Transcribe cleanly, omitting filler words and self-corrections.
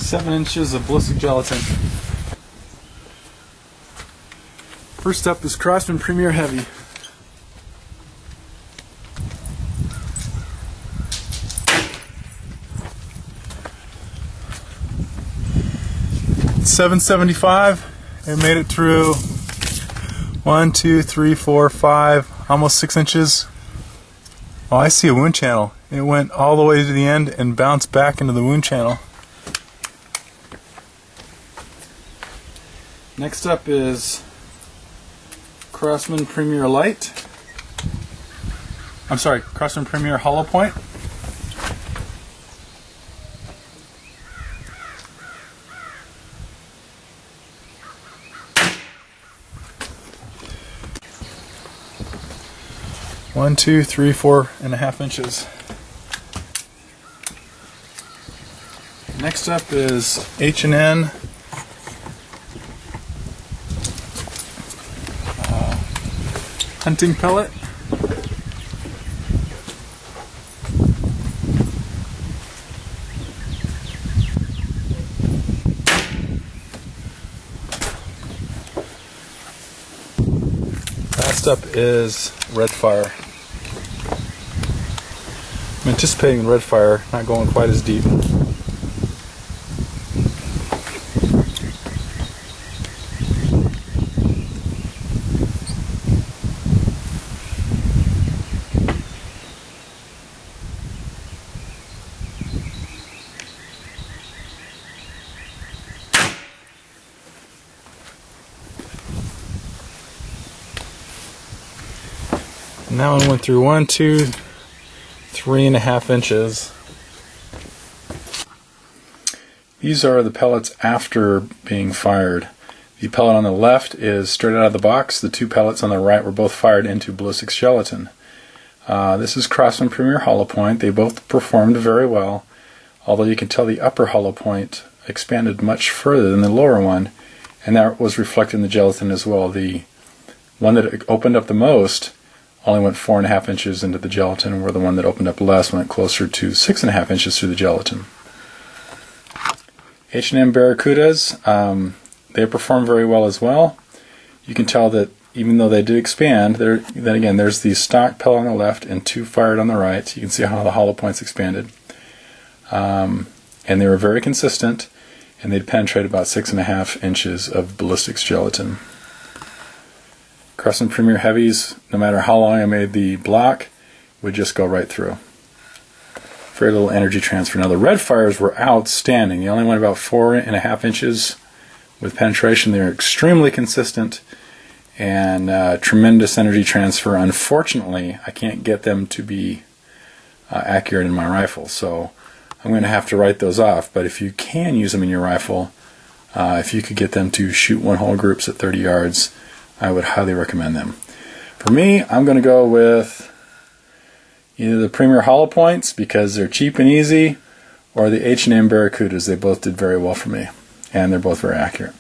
7 inches of ballistic gelatin. First up is Craftsman Premier Heavy. $7.75. It made it through 1, 2, 3, 4, 5, almost 6 inches. Oh, I see a wound channel. It went all the way to the end and bounced back into the wound channel. Next up is Craftsman Premier Light. I'm sorry, Craftsman Premier Hollow Point. One, 2, 3, 4.5 inches. Next up is H&N Hunting Pellet. Last up is Redfire. I'm anticipating Redfire not going quite as deep. And that one went through 1, 2, 3.5 inches. These are the pellets after being fired. The pellet on the left is straight out of the box. The 2 pellets on the right were both fired into ballistic gelatin. This is Craftsman Premier Hollow Point. They both performed very well, although you can tell the upper hollow point expanded much further than the lower one, and that was reflected in the gelatin as well. The one that opened up the most only went 4.5 inches into the gelatin, where the one that opened up less went closer to 6.5 inches through the gelatin. H&N Barracudas, they perform very well as well. You can tell that even though they did expand, then again, there's the stock pellet on the left and 2 fired on the right. So you can see how the hollow points expanded. And they were very consistent, and they'd penetrate about 6.5 inches of ballistics gelatin. Craftsman Premier Heavies, no matter how long I made the block, would just go right through. Very little energy transfer. Now the Redfires were outstanding. They only went about 4.5 inches with penetration. They were extremely consistent and tremendous energy transfer. Unfortunately, I can't get them to be accurate in my rifle, so I'm going to have to write those off. But if you can use them in your rifle, if you could get them to shoot one-hole groups at 30 yards, I would highly recommend them. For me, I'm going to go with either the Premier Hollow Points because they're cheap and easy, or the H&N Barracudas. They both did very well for me, and they're both very accurate.